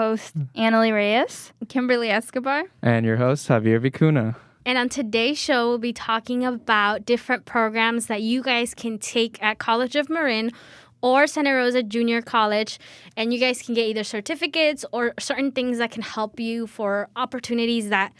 host, Annalie Reyes. Kimberly Escobar. And your host, Javier Vicuna. And on today's show, we'll be talking about different programs that you guys can take at College of Marin or Santa Rosa Junior College. And you guys can get either certificates or certain things that can help you for opportunities that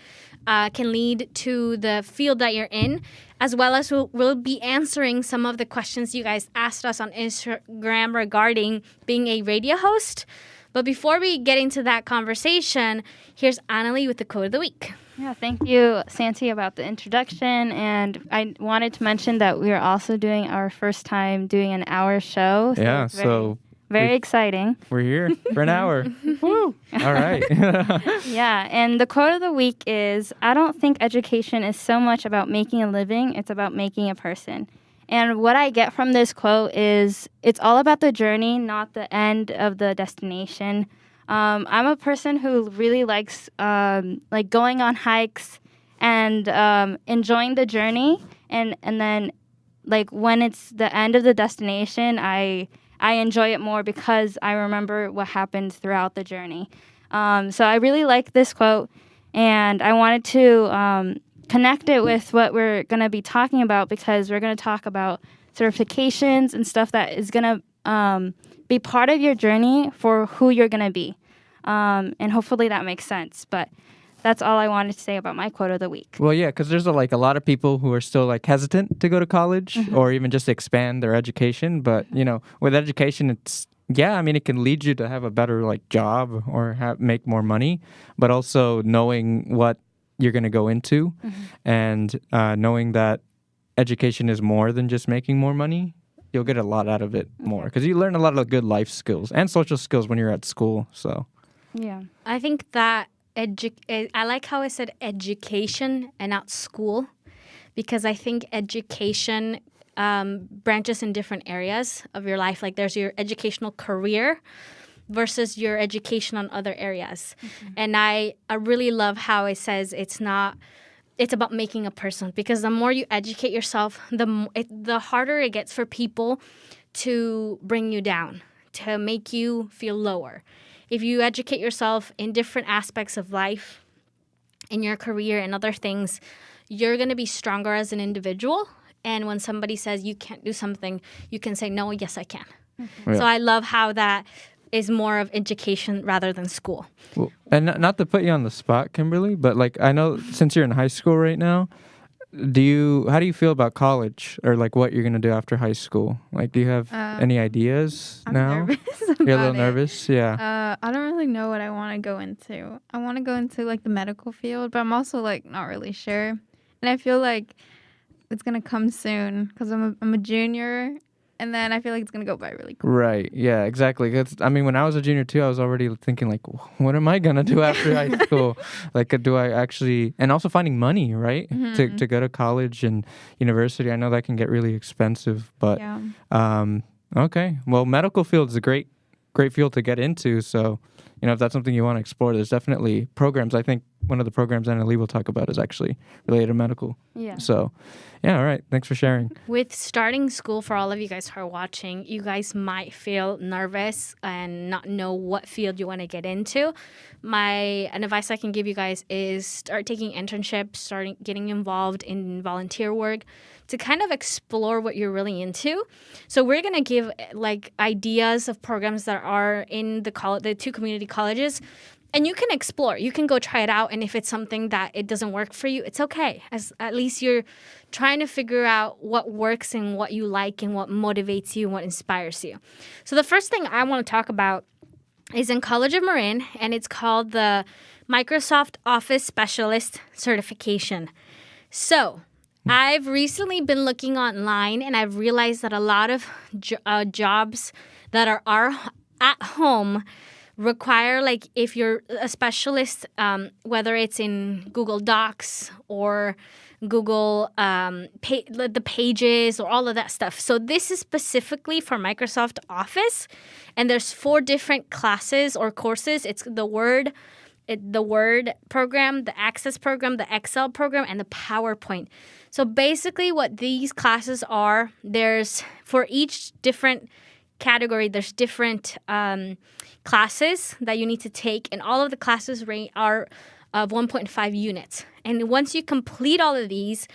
can lead to the field that you're in, as well as we'll be answering some of the questions you guys asked us on Instagram regarding being a radio host. But before we get into that conversation, here's Annalie with the quote of the week. Yeah, thank you, Santi, about the introduction. And I wanted to mention that we are also doing our first time doing an hour show. So very exciting. We're here for an hour. Woo! All right. Yeah, and the quote of the week is, I don't think education is so much about making a living, it's about making a person. And what I get from this quote is it's all about the journey, not the end of the destination. I'm a person who really likes going on hikes and enjoying the journey. And then when it's the end of the destination, I enjoy it more because I remember what happened throughout the journey. So I really like this quote, and I wanted to connect it with what we're going to be talking about, because we're going to talk about certifications and stuff that is going to be part of your journey for who you're going to be. And hopefully that makes sense. But that's all I wanted to say about my quote of the week. Well, yeah, because there's a lot of people who are still hesitant to go to college or even just expand their education. But, with education, it can lead you to have a better job or make more money, but also knowing what you're going to go into and knowing that education is more than just making more money. You'll get a lot out of it more because you learn a lot of good life skills and social skills when you're at school. So, yeah, I think that I like how I said education and not school, because I think education branches in different areas of your life. Like there's your educational career versus your education on other areas. And I really love how it says it's about making a person, because the more you educate yourself, the harder it gets for people to bring you down, to make you feel lower. If you educate yourself in different aspects of life, in your career and other things, you're going to be stronger as an individual. And when somebody says you can't do something, you can say, no, yes, I can. Yeah. So I love how that is more of education rather than school. Well, and not to put you on the spot, Kimberly, but I know since you're in high school right now, how do you feel about college or what you're going to do after high school? Do you have any ideas now? I'm nervous You're a little nervous? Yeah. I don't really know what I want to go into. I want to go into the medical field, but I'm also not really sure. And I feel like it's going to come soon because I'm a junior. And then I feel like it's going to go by really quick. Right. Yeah, exactly. When I was a junior too, I was already thinking what am I going to do after high school? Do I actually, and also finding money, right? To go to college and university. I know that can get really expensive, but, yeah. Okay. Well, medical field is a great field to get into. So, if that's something you want to explore, there's definitely programs. I think one of the programs Annalie will talk about is actually related to medical. Yeah. So, yeah, all right. Thanks for sharing. With starting school, for all of you guys who are watching, you guys might feel nervous and not know what field you want to get into. An advice I can give you guys is start taking internships, starting getting involved in volunteer work to kind of explore what you're really into. So we're going to give ideas of programs that are in the two community colleges. And you can explore. You can go try it out. And if it's something that it doesn't work for you, it's okay. At least you're trying to figure out what works and what you like and what motivates you and what inspires you. So the first thing I want to talk about is in College of Marin, and it's called the Microsoft Office Specialist Certification. So I've recently been looking online, and I've realized that a lot of jobs that are at home require, if you're a specialist, whether it's in Google Docs or Google the Pages or all of that stuff. So this is specifically for Microsoft Office, and there's 4 different classes or courses. It's the Word program, the Access program, the Excel program, and the PowerPoint. So basically what these classes are, there's for each different category, there's different classes that you need to take, and all of the classes are of 1.5 units. And once you complete all of these,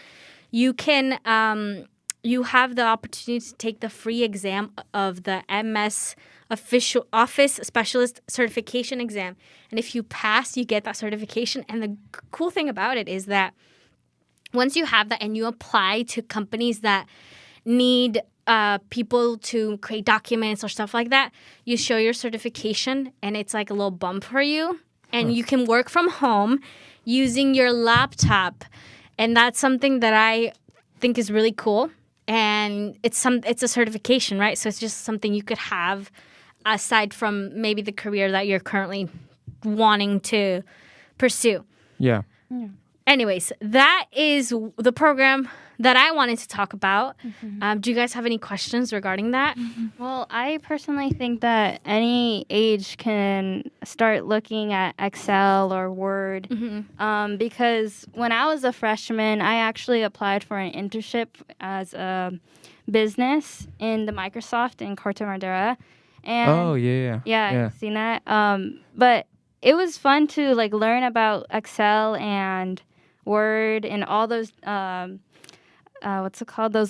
you can you have the opportunity to take the free exam of the MS Official Office Specialist Certification exam. And if you pass, you get that certification. And the cool thing about it is that once you have that and you apply to companies that need people to create documents or stuff like that, you show your certification and it's like a little bump for you. And you can work from home using your laptop. And that's something that I think is really cool. And it's a certification, right? So it's just something you could have aside from maybe the career that you're currently wanting to pursue. Yeah. Anyways, that is the program that I wanted to talk about. Do you guys have any questions regarding that? Well, I personally think that any age can start looking at Excel or Word because when I was a freshman, I actually applied for an internship as a business in the Microsoft in Corte Madera. And yeah. Seen that. But it was fun to like learn about Excel and Word and all those those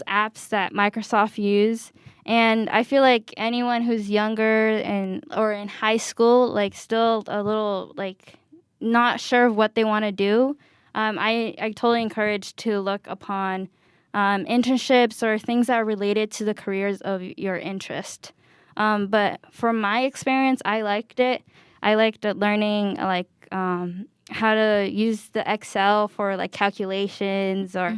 apps that Microsoft use. And I feel like anyone who's younger or in high school, like still a little like not sure of what they want to do, I totally encourage to look upon internships or things that are related to the careers of your interest. But from my experience, I liked it. I liked learning like how to use the Excel for like calculations or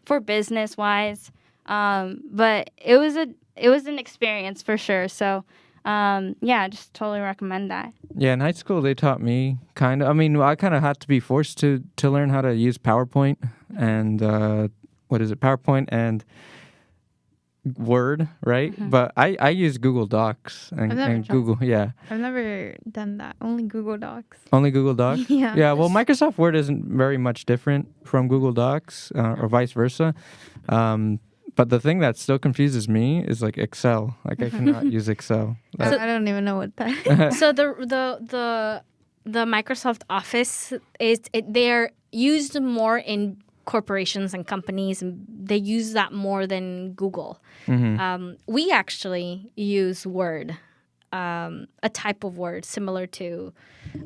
for business wise. But it was an experience for sure. So I just totally recommend that. Yeah, in high school they taught me kind of. I mean, I kind of had to be forced to learn how to use PowerPoint and PowerPoint and Word, right? But I use Google Docs and Google. Yeah, I've never done that. Only Google Docs. only Google Docs. Yeah. Yeah. Well, Microsoft Word isn't very much different from Google Docs or vice versa. But the thing that still confuses me is like Excel. Like I cannot use Excel. I don't even know what that is. So the Microsoft Office they're used more in corporations and companies, and they use that more than Google. We actually use Word, a type of Word similar to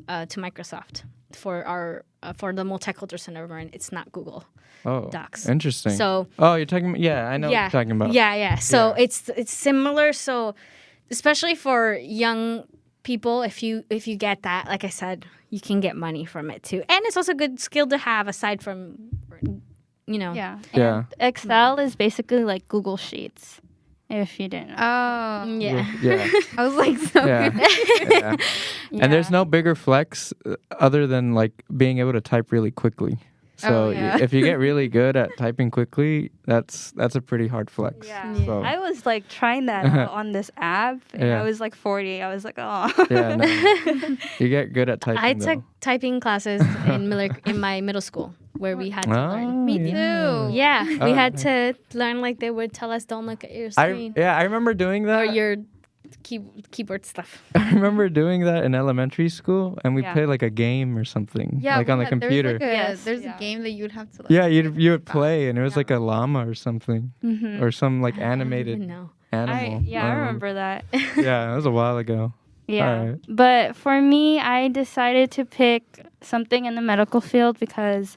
Microsoft for our for the multicultural center. And it's not Google Docs. Interesting. So you're talking. Yeah, I know what you're talking about. Yeah. So it's similar. So especially for young people, if you get that, like I said, you can get money from it too, and it's also a good skill to have aside from, Yeah. And Excel is basically like Google Sheets, if you didn't know. Oh. Yeah. Yeah. I was like, so Yeah. Yeah. And there's no bigger flex other than like being able to type really quickly. So if you get really good at typing quickly, that's a pretty hard flex. Yeah. So, I was like trying that out on this app, and I was like 40. I was like, oh. yeah, no. You get good at typing. I took typing classes in my middle school where we had to learn. Me too. Yeah, we had to learn, like they would tell us, don't look at your screen I remember doing that. or your keyboard stuff. I remember doing that in elementary school, and we played like a game or something, like on the computer. There's a game that you would have to. Like, you would play, and it was like a llama or something, or some like animated No. animal. I remember that. Yeah, it was a while ago. Yeah. All right. But for me, I decided to pick something in the medical field because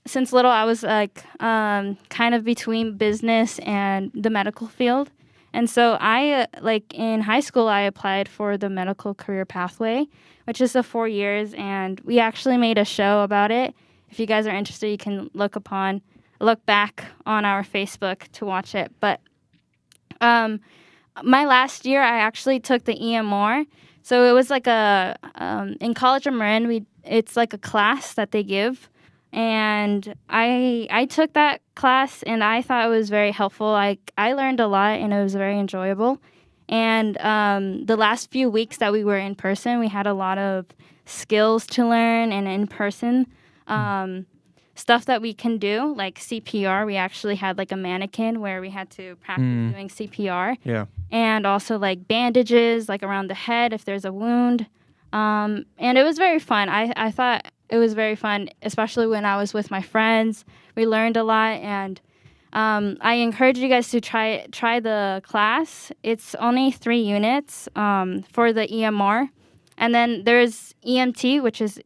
since little I was like kind of between business and the medical field. And so I like in high school I applied for the medical career pathway, which is the 4 years, and we actually made a show about it. If you guys are interested, you can look back on our Facebook to watch it. But my last year, I actually took the EMR. So it was like in College of Marin, it's like a class that they give. And I took that class, and I thought it was very helpful. I learned a lot, and it was very enjoyable. And the last few weeks that we were in person, we had a lot of skills to learn and in person. stuff that we can do, like CPR. We actually had like a mannequin where we had to practice doing CPR. Yeah. And also like bandages like around the head if there's a wound. And it was very fun. I thought it was very fun, especially when I was with my friends. We learned a lot, and I encourage you guys to try the class. It's only 3 units for the EMR. And then there's EMT, which is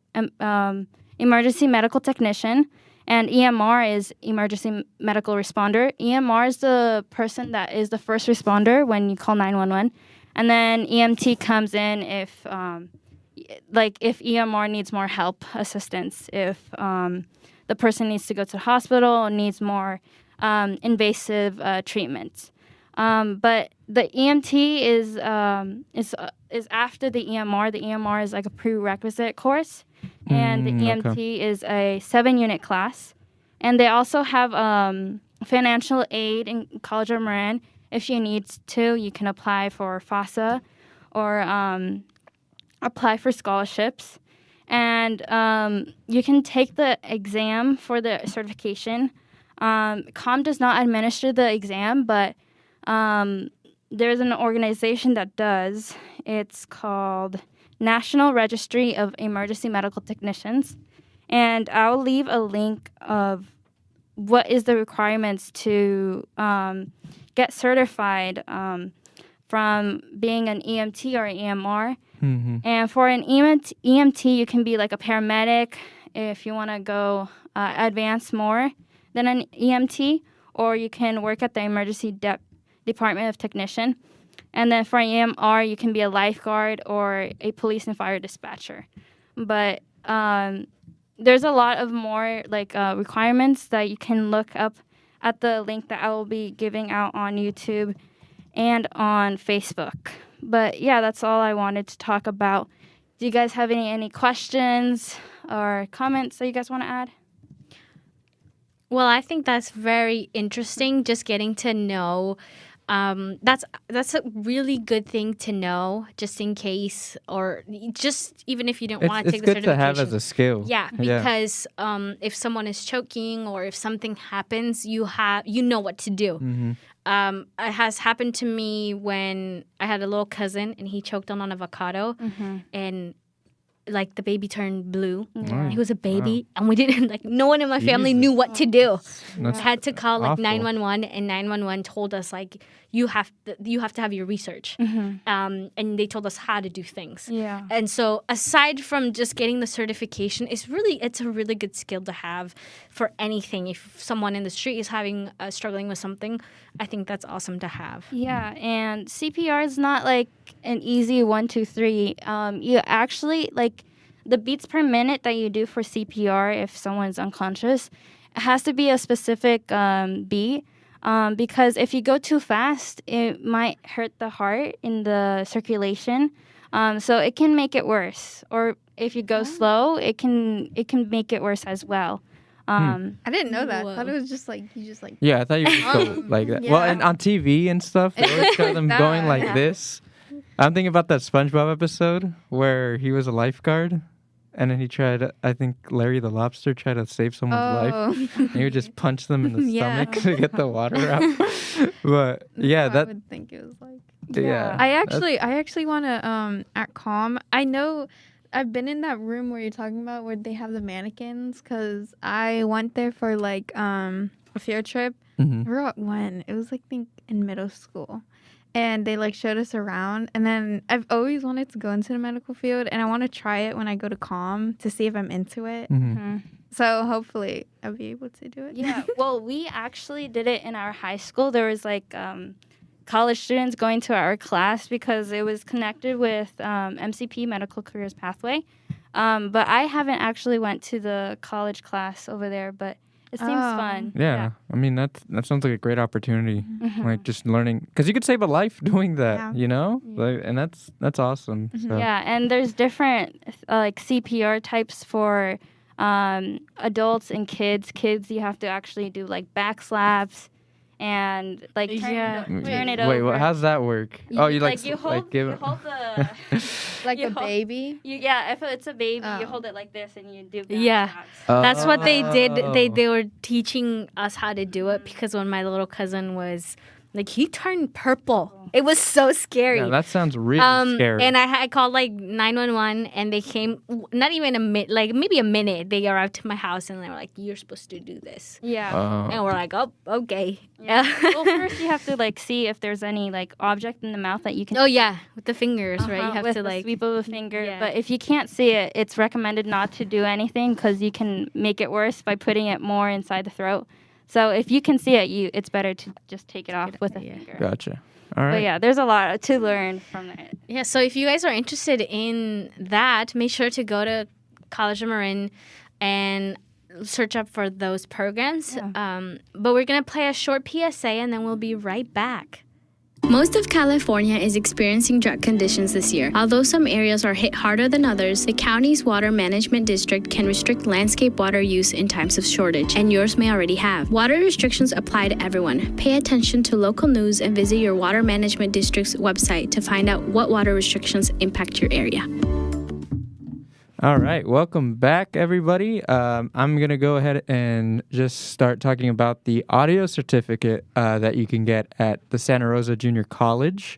emergency medical technician, and EMR is emergency medical responder. EMR is the person that is the first responder when you call 911. And then EMT comes in if EMR needs more help, assistance, if the person needs to go to the hospital or needs more invasive treatment. But the EMT is after the EMR. The EMR is like a prerequisite course, and the EMT is a 7-unit class. And they also have financial aid in College of Marin. If you need to, you can apply for FAFSA or apply for scholarships. And you can take the exam for the certification. COM does not administer the exam, but there's an organization that does. It's called National Registry of Emergency Medical Technicians. And I'll leave a link of what is the requirements to get certified from being an EMT or an EMR. Mm-hmm. And for an EMT, you can be like a paramedic if you want to go advance more than an EMT, or you can work at the emergency department of technician. And then for an EMR, you can be a lifeguard or a police and fire dispatcher. But there's a lot of more requirements that you can look up at the link that I will be giving out on YouTube and on Facebook. But yeah, that's all I wanted to talk about. Do you guys have any questions or comments that you guys want to add? Well, I think that's very interesting, just getting to know. That's a really good thing to know, just in case, or just even if you don't want to take the certification. It's good to have as a skill. Yeah, because if someone is choking or if something happens, you know what to do. Mm-hmm. It has happened to me when I had a little cousin and he choked on an avocado, and like the baby turned blue. Mm. He was a baby, and we didn't no one in my family knew what to do. That's had to call awful. 911, and 911 told us you have to have your research, and they told us how to do things. Yeah. And so aside from just getting the certification, it's a really good skill to have for anything. If someone in the street is struggling with something, I think that's awesome to have. Yeah, and CPR is not like an easy 1, 2, 3. You actually the beats per minute that you do for CPR if someone's unconscious, it has to be a specific beat. Because if you go too fast, it might hurt the heart in the circulation. So it can make it worse. Or if you go slow, it can make it worse as well. I didn't know that. Whoa. I thought it was just like you just like. Yeah, I thought you would go like that. Yeah. Well, and on TV and stuff, they always show them going like this. I'm thinking about that SpongeBob episode where he was a lifeguard. And then he tried, I think Larry the Lobster tried to save someone's life. And he would just punch them in the stomach to get the water out. But yeah, I would think it was like. Yeah. I actually want to at COM. I know I've been in that room where you're talking about where they have the mannequins, because I went there for a field trip. Mm-hmm. I forgot when. It was I think in middle school. And they showed us around, and then I've always wanted to go into the medical field, and I want to try it when I go to COM to see if I'm into it. Mm-hmm. So hopefully I'll be able to do it. Yeah, well, we actually did it in our high school. There was college students going to our class because it was connected with MCP, Medical Careers Pathway. But I haven't actually went to the college class over there, but it seems fun. Yeah. I mean, that sounds like a great opportunity. Mm-hmm. Just learning, because you could save a life doing that, Yeah. you know? And that's awesome. So. Yeah, and there's different CPR types for adults and kids. Kids, you have to actually do back slaps and like Yeah. turn it Wait, over. how's that work? Oh, you like you hold give you it. hold the Like You a hold- baby. if it's a baby, you Oh. hold it like this and you do Yeah. backslaps. That's what they did. They Oh. were teaching us how to do it because when my little cousin was like, he turned purple. It was so scary. Yeah, that sounds really scary. And I called like 911 and they came not even a minute, like maybe a minute. They arrived to my house and they were like, "You're supposed to do this." Yeah. Oh. And we're like, "Oh, okay." Well, first you have to like see if there's any like object in the mouth that you can. Oh yeah, with the fingers, right? You have with to the like sweep of a finger. yeah. But if you can't see it, it's recommended not to do anything because you can make it worse by putting it more inside the throat. So if you can see it, it's better to just take it off with a finger. Gotcha. All right. But yeah, there's a lot to learn from it. Yeah, so if you guys are interested in that, make sure to go to College of Marin and search up for those programs. But we're going to play a short PSA and then we'll be right back. Most of California is experiencing drought conditions this year. Although some areas are hit harder than others, the county's water management district can restrict landscape water use in times of shortage, and yours may already have. Water restrictions apply to everyone. Pay attention to local news and visit your water management district's website to find out what water restrictions impact your area. All right, welcome back, everybody. I'm going to go ahead and just start talking about the audio certificate that you can get at the Santa Rosa Junior College.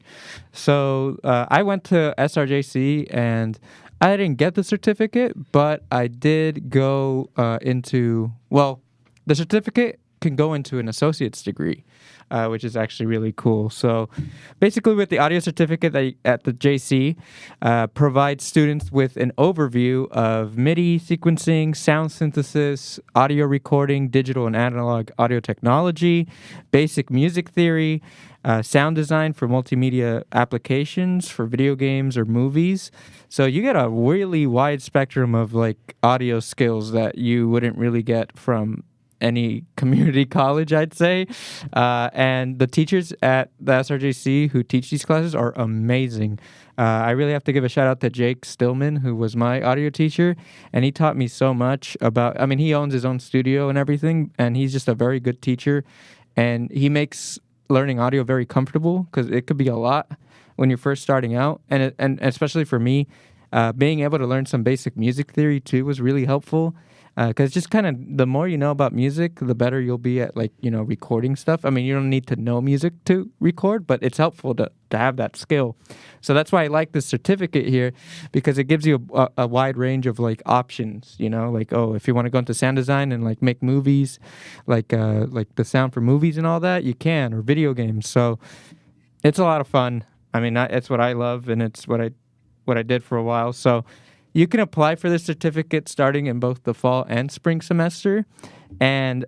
So I went to SRJC and I didn't get the certificate, but I did go the certificate can go into an associate's degree. Which is actually really cool. So basically with the audio certificate at the JC provides students with an overview of MIDI sequencing, sound synthesis, audio recording, digital and analog audio technology, basic music theory, sound design for multimedia applications for video games or movies. So you get a really wide spectrum of like audio skills that you wouldn't really get from any community college, I'd say. And the teachers at the SRJC who teach these classes are amazing. I really have to give a shout out to Jake Stillman, who was my audio teacher, and he taught me so much about, he owns his own studio and everything, and he's just a very good teacher, and he makes learning audio very comfortable because it could be a lot when you're first starting out, and especially for me, being able to learn some basic music theory too was really helpful. Because just kind of the more you know about music, the better you'll be at recording stuff. You don't need to know music to record, but it's helpful to have that skill. So that's why I like this certificate here, because it gives you a wide range of options. If you want to go into sound design and make movies, like the sound for movies and all that, you can, or video games. So it's a lot of fun. It's what I love, and it's what I did for a while. So you can apply for this certificate starting in both the fall and spring semester, and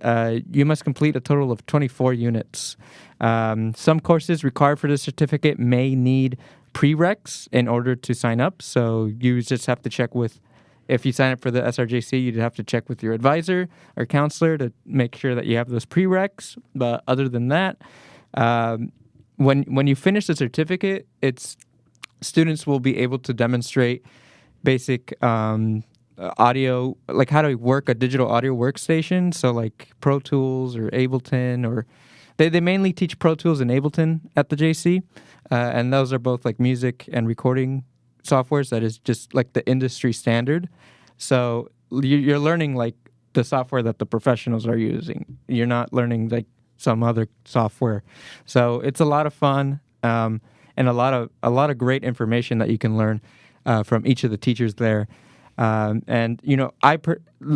you must complete a total of 24 units. Some courses required for this certificate may need prereqs in order to sign up, so you just have to check with, if you sign up for the SRJC, you'd have to check with your advisor or counselor to make sure that you have those prereqs. But other than that, when you finish the certificate, students will be able to demonstrate basic audio, like how to work a digital audio workstation. So like Pro Tools or Ableton, or they mainly teach Pro Tools and Ableton at the JC. And those are both like music and recording softwares that is just like the industry standard. So you're learning like the software that the professionals are using. You're not learning like some other software. So it's a lot of fun, and a lot of great information that you can learn from each of the teachers there. And,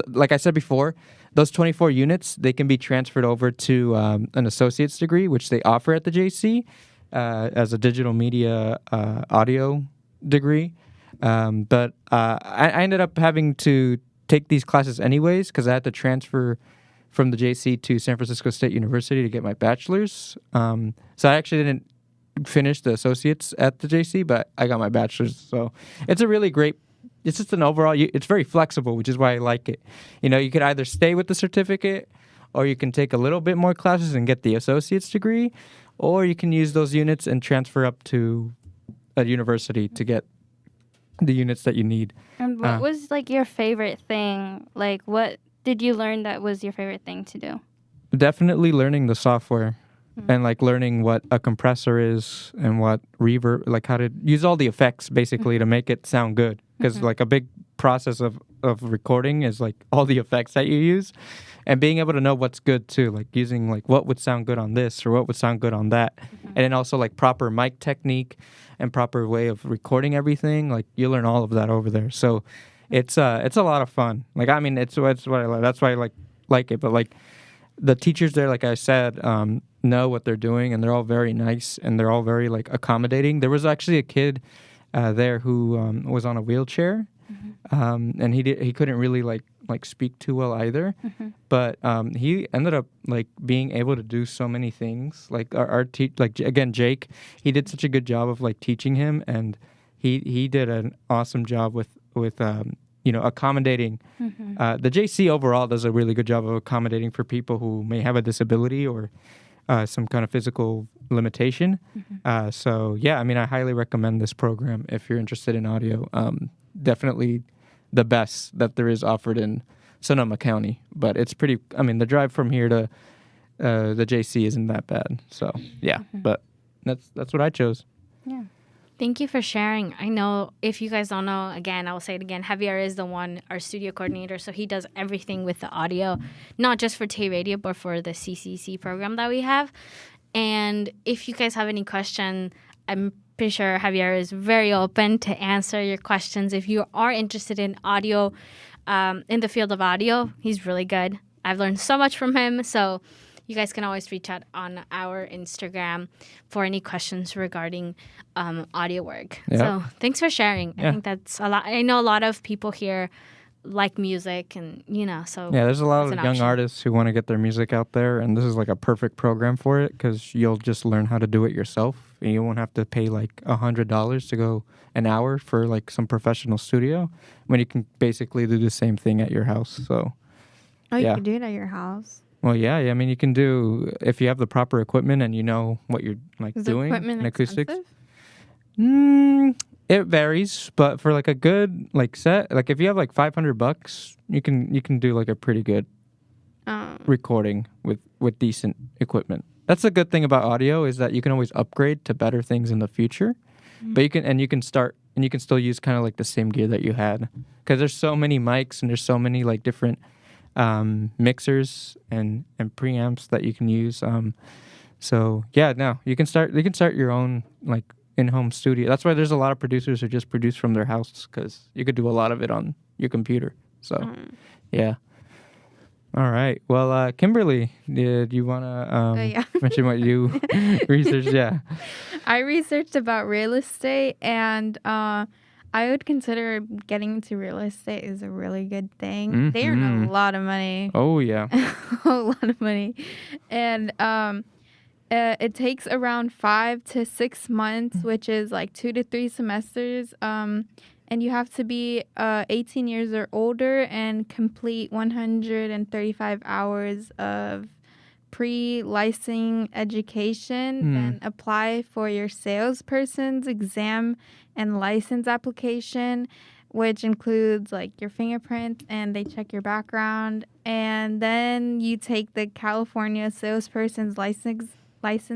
like I said before, those 24 units, they can be transferred over to an associate's degree, which they offer at the JC as a digital media audio degree. But I ended up having to take these classes anyways because I had to transfer from the JC to San Francisco State University to get my bachelor's. So I actually didn't finish the associates at the JC, but I got my bachelor's. So it's a really great, it's just an overall, it's very flexible, which is why I like it. You could either stay with the certificate, or you can take a little bit more classes and get the associate's degree, or you can use those units and transfer up to a university to get the units that you need. And what was like your favorite thing? Like what did you learn that was your favorite thing to do? Definitely learning the software. and like learning what a compressor is and what reverb, like how to use all the effects basically to make it sound good. Because like a big process of recording is like all the effects that you use, and being able to know what's good too, like using like what would sound good on this or what would sound good on that, and then also like proper mic technique and proper way of recording everything. Like you learn all of that over there. So it's a lot of fun. Like I mean, it's what I like. That's why I like it. But like the teachers there, like I said, know what they're doing, and they're all very nice, and they're all very like accommodating. There was actually a kid there who was on a wheelchair, and he couldn't really like speak too well either, but he ended up like being able to do so many things. Like our like again Jake, he did such a good job of like teaching him, and he did an awesome job with accommodating. The JC overall does a really good job of accommodating for people who may have a disability or some kind of physical limitation. So yeah, I mean, I highly recommend this program if you're interested in audio. Definitely the best that there is offered in Sonoma County, but it's pretty, I mean, the drive from here to the JC isn't that bad. So yeah, but that's what I chose. Yeah. Thank you for sharing. I know if you guys don't know, again, I'll say it again, Javier is our studio coordinator, so he does everything with the audio, not just for TAY Radio, but for the CCC program that we have. And if you guys have any question, I'm pretty sure Javier is very open to answer your questions. If you are interested in audio, in the field of audio, he's really good. I've learned so much from him, so you guys can always reach out on our Instagram for any questions regarding audio work. Yeah. So thanks for sharing. Yeah. I think that's a lot. I know a lot of people here like music, and so Yeah, there's a lot it's of an young option. artists who want to get their music out there, and this is like a perfect program for it because you'll just learn how to do it yourself, and you won't have to pay like $100 to go an hour for like some professional studio when you can basically do the same thing at your house. So, Oh, you Yeah. can do it at your house. well, yeah, I mean, you can do if you have the proper equipment and you know what you're like Is the doing equipment in acoustics. expensive? It varies, but for like a good like set, like if you have like $500, you can do like a pretty good recording with decent equipment. That's the good thing about audio is that you can always upgrade to better things in the future. But you can still use kind of like the same gear that you had, because there's so many mics and there's so many like different mixers and preamps that you can use. So yeah, no, you can start your own like in-home studio. That's why there's a lot of producers who just produce from their house, because you could do a lot of it on your computer. So yeah. All right. Well, Kimberly, did you want to Yeah. mention what you researched? Yeah. I researched about real estate, and I would consider getting into real estate is a really good thing. They earn a lot of money. Oh yeah. A lot of money. And it takes around 5 to 6 months, which is like 2 to 3 semesters. And you have to be 18 years or older and complete 135 hours of pre-licensing education. Then apply for your salesperson's exam and license application, which includes like your fingerprints, and they check your background. And then you take the California salesperson's license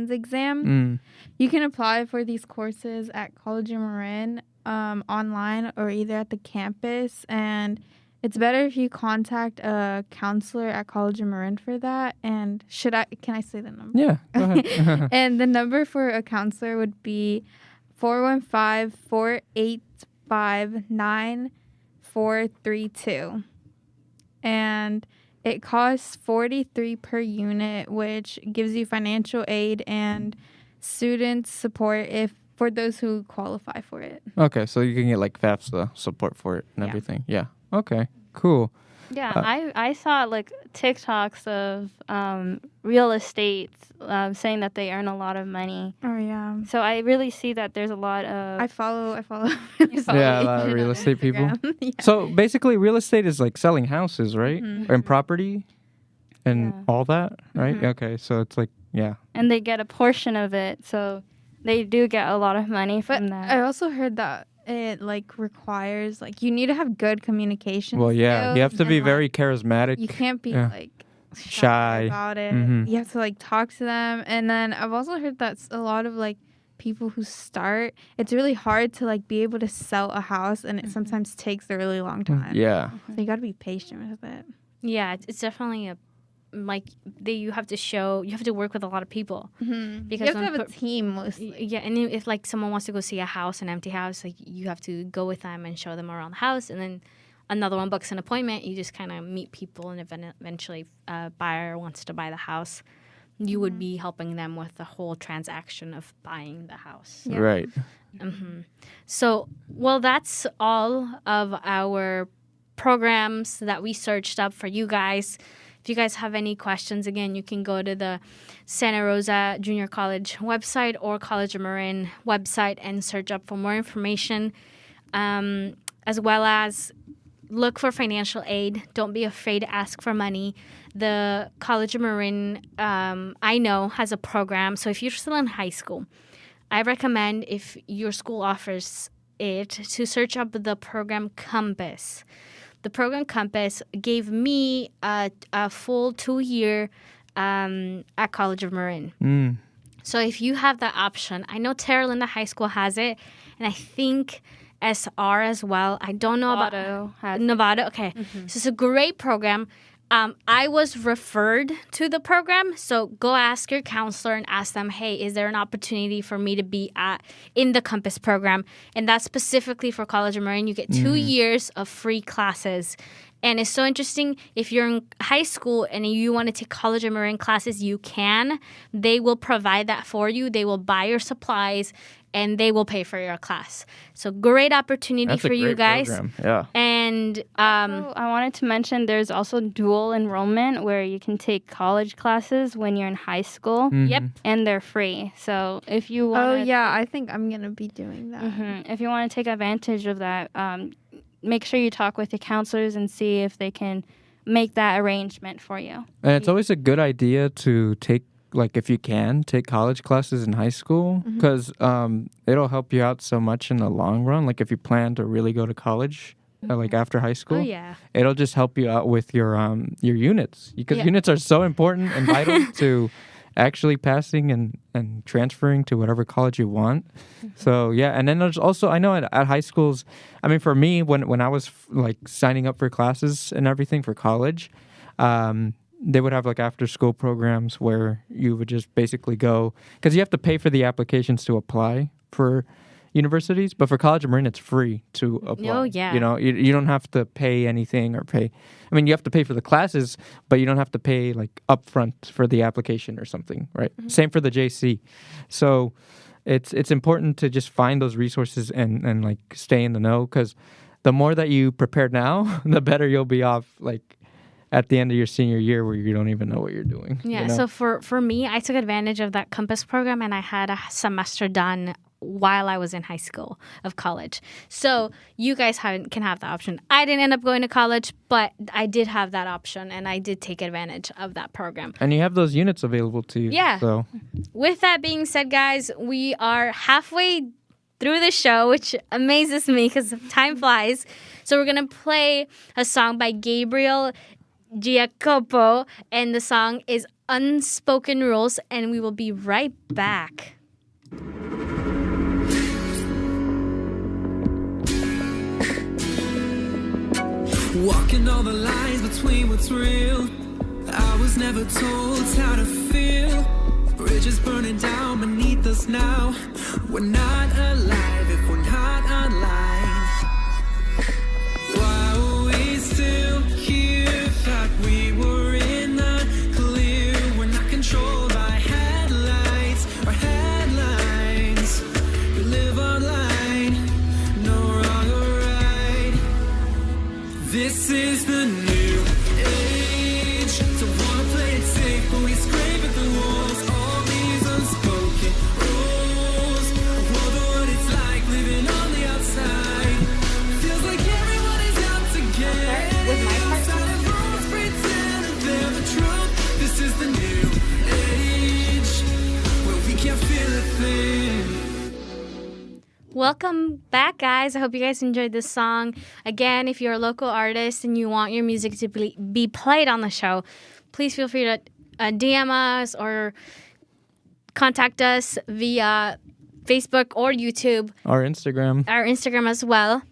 exam. You can apply for these courses at College of Marin online or either at the campus, and it's better if you contact a counselor at College of Marin for that. And can I say the number? Yeah, go ahead. And the number for a counselor would be 415-485-9432. And it costs $43 per unit, which gives you financial aid and student support for those who qualify for it. Okay, so you can get like FAFSA support for it and Yeah. everything. Yeah. Okay. Cool. Yeah, I saw like TikToks of real estate saying that they earn a lot of money. Oh yeah. So I really see that there's a lot of I follow Yeah, a lot of real estate people. Yeah. So basically, real estate is like selling houses, right? And property and Yeah. all that, right? Okay, so it's like, yeah. and they get a portion of it. So they do get a lot of money But from that. I also heard that it like requires like you need to have good communication. Well, yeah, you have to skills be and, very charismatic. You can't be Yeah. like Shy. about it. Mhm. You have to like talk to them. And then I've also heard that a lot of like people who start, it's really hard to like be able to sell a house, and it sometimes takes a really long time. Yeah. So you got to be patient with it. Yeah, it's definitely a like you have to work with a lot of people. Mm-hmm. Because You have to when have a team mostly. Yeah, and if like someone wants to go see a house, an empty house, like you have to go with them and show them around the house, and then another one books an appointment. You just kind of meet people, and eventually a buyer wants to buy the house. You would be helping them with the whole transaction of buying the house. Yeah. Right. So, well, that's all of our programs that we searched up for you guys. If you guys have any questions, again, you can go to the Santa Rosa Junior College website or College of Marin website and search up for more information, as well as look for financial aid. Don't be afraid to ask for money. The College of Marin, I know, has a program. So if you're still in high school, I recommend, if your school offers it, to search up the program Compass. The program Compass gave me a full 2-year at College of Marin. So if you have that option, I know Terra Linda High School has it, and I think SR as well. I don't know Nevada about Nevada. Okay, so it's a great program. I was referred to the program, so go ask your counselor and ask them, hey, is there an opportunity for me to be in the Compass program? And that's specifically for College of Marin. You get 2 years of free classes. And it's so interesting. If you're in high school and you want to take College of Marin classes, you can. They will provide that for you. They will buy your supplies, and they will pay for your class. So great opportunity That's for a you great guys. program. Yeah. And So I wanted to mention there's also dual enrollment where you can take college classes when you're in high school, yep. and they're free. So if you want, Oh, yeah. I think I'm going to be doing that. if you want to take advantage of that, make sure you talk with the counselors and see if they can make that arrangement for you. And it's always a good idea to take, like, if you can, take college classes in high school, because it'll help you out so much in the long run. Like, if you plan to really go to college, like after high school, Oh, yeah. it'll just help you out with your units, because units are so important and vital to actually passing and transferring to whatever college you want. So yeah, and then there's also, I know at high schools, I mean, for me, when I was like signing up for classes and everything for college, they would have like after school programs where you would just basically go, because you have to pay for the applications to apply for universities, but for College of Marin, it's free to apply. Oh, yeah. You know, you don't have to pay anything or pay. I mean, you have to pay for the classes, but you don't have to pay like upfront for the application or something, right? Same for the JC. So it's important to just find those resources and like stay in the know, because the more that you prepare now, the better you'll be off like at the end of your senior year where you don't even know what you're doing. Yeah, you know? so for me, I took advantage of that Compass program, and I had a semester done while I was in high school of college. So you guys can have the option. I didn't end up going to college, but I did have that option, and I did take advantage of that program. And you have those units available to you. Yeah. So With that being said, guys, we are halfway through the show, which amazes me because time flies. So we're going to play a song by Gabriel Giacopo, and the song is Unspoken Rules, and we will be right back. Walking all the lines between what's real. I was never told how to feel. Bridges burning down beneath us now. We're not alive if we're not online. Why are we still here? Thought we were in the clear. We're not controlled by headlights or headlines. We live online, no wrong or right. This is the new age. Don't wanna play it safe, but we scrape at the walls. All these unspoken rules of what it's like living on the outside. Feels like everyone is out to get with my part. inside of rules, pretend that they're the truth. This is the new age where we can't feel a thing. welcome back, guys. I hope you guys enjoyed this song. Again, if you're a local artist and you want your music to be played on the show, please feel free to DM us or contact us via Facebook or YouTube. Our Instagram as well.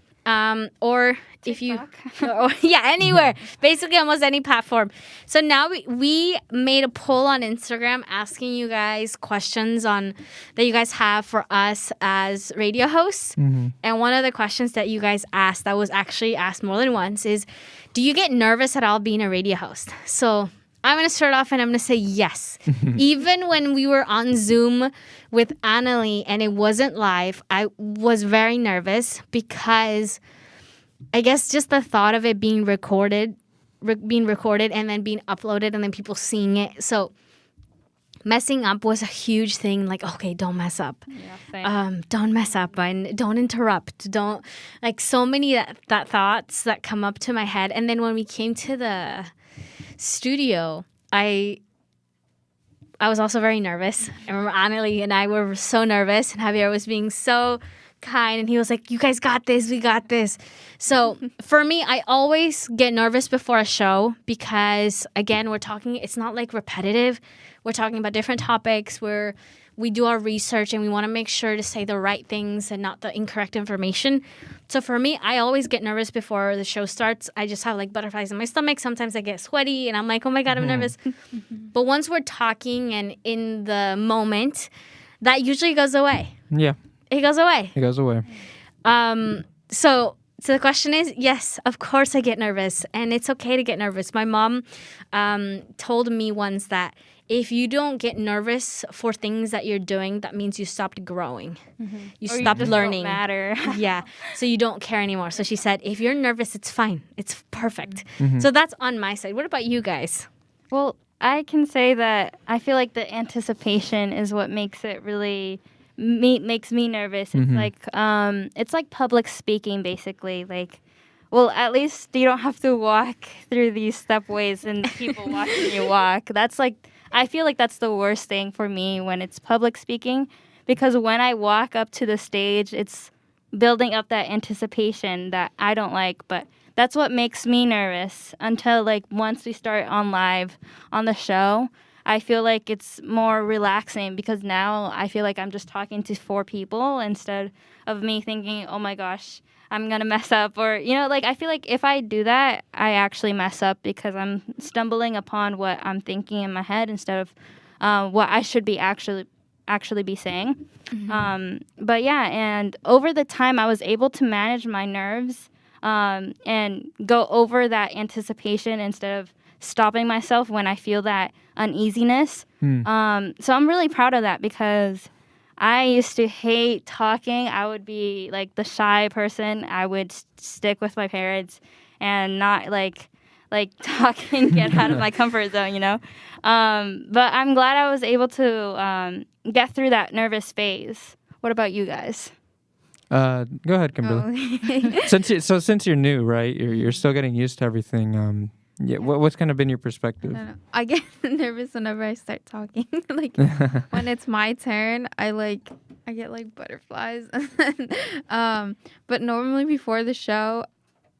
Or if you, anywhere, basically almost any platform. So now we made a poll on Instagram asking you guys questions that you guys have for us as radio hosts. Mm-hmm. And one of the questions that you guys asked, that was actually asked more than once, is, do you get nervous at all being a radio host? So I'm going to start off and I'm going to say yes. Even when we were on Zoom with Annalie and it wasn't live, I was very nervous because I guess just the thought of it being recorded and then being uploaded and then people seeing it. So messing up was a huge thing. Like, okay, don't mess up. Yeah, don't mess up and don't interrupt. Don't, like, so many that thoughts that come up to my head. And then when we came to the studio, I was also very nervous. I remember Annalie and I were so nervous, and Javier was being so kind, and he was like, you guys got this, we got this. So for me, I always get nervous before a show because, again, it's not like repetitive. We're talking about different topics where we do our research and we want to make sure to say the right things and not the incorrect information. So for me, I always get nervous before the show starts. I just have like butterflies in my stomach. Sometimes I get sweaty and I'm like, oh my God, I'm nervous. But once we're talking and in the moment, that usually goes away. Yeah. It goes away. So the question is, yes, of course I get nervous, and it's okay to get nervous. My mom told me once that if you don't get nervous for things that you're doing, that means you stopped growing. Mm-hmm. You stopped learning. Don't matter. Yeah. So you don't care anymore. So she said, if you're nervous, it's fine. It's perfect. Mm-hmm. So that's on my side. What about you guys? Well, I can say that I feel like the anticipation is what makes it really makes me nervous. It's like public speaking, basically. Like, well, at least you don't have to walk through these stepways and people watching you walk. That's like, I feel like that's the worst thing for me when it's public speaking, because when I walk up to the stage, it's building up that anticipation that I don't like, but that's what makes me nervous until like once we start on live on the show. I feel like it's more relaxing because now I feel like I'm just talking to 4 people instead of me thinking, oh my gosh, I'm going to mess up. Or, like I feel like if I do that, I actually mess up because I'm stumbling upon what I'm thinking in my head instead of what I should be actually be saying. Mm-hmm. But yeah, and over the time I was able to manage my nerves and go over that anticipation instead of stopping myself when I feel that uneasiness. So I'm really proud of that because I used to hate talking. I would be like the shy person. I would stick with my parents and not like talk and get out of my comfort zone, But I'm glad I was able to get through that nervous phase. What about you guys? Go ahead, Kimberly. Oh. Since you're new, right? You're still getting used to everything. Yeah. What's kind of been your perspective? I don't know. I get nervous whenever I start talking. Like when it's my turn, I get like butterflies. But normally before the show,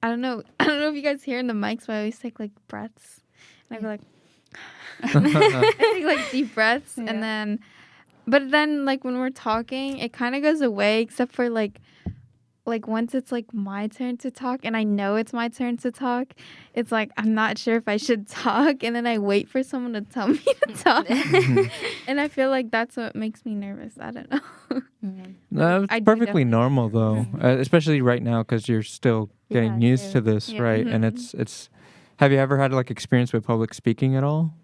I don't know if you guys hear in the mics, but I always take like breaths, and I go like, I take like deep breaths, and but then like when we're talking, it kind of goes away, except for like once it's like my turn to talk and I know it's my turn to talk, it's like I'm not sure if I should talk, and then I wait for someone to tell me to talk. And I feel like that's what makes me nervous. I don't know. No, it's perfectly normal though, especially right now because you're still getting used to this, right? And it's. Have you ever had like experience with public speaking at all?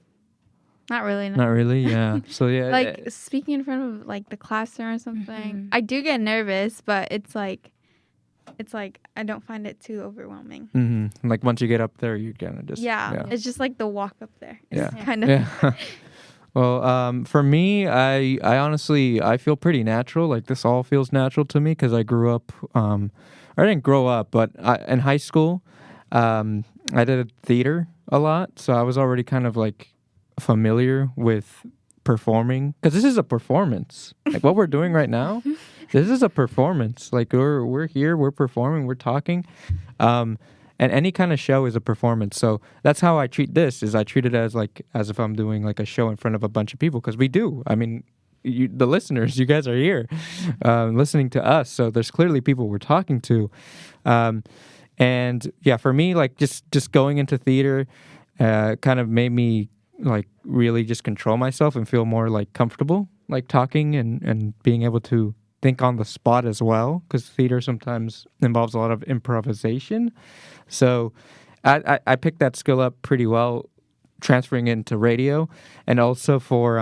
Not really. No. Not really. Yeah. So yeah. Like speaking in front of like the classroom or something, I do get nervous, but it's like I don't find it too overwhelming. Mm-hmm. Like once you get up there, you're gonna just it's just like the walk up there. It's kind of Well, for me, I honestly I feel pretty natural. Like this all feels natural to me because I grew up. I didn't grow up, but in high school, I did theater a lot, so I was already kind of like familiar with performing because this is a performance. Like what we're doing right now This is a performance. Like we're here, we're performing, we're talking. And any kind of show is a performance. So that's how I treat this. Is I treat it as if I'm doing like a show in front of a bunch of people, because we do. I mean, the listeners, you guys are here, listening to us. So there's clearly people we're talking to. And yeah, for me, like just going into theater, kind of made me like really just control myself and feel more like comfortable, like talking and being able to think on the spot as well, because theater sometimes involves a lot of improvisation. So I picked that skill up pretty well, transferring it into radio. And also for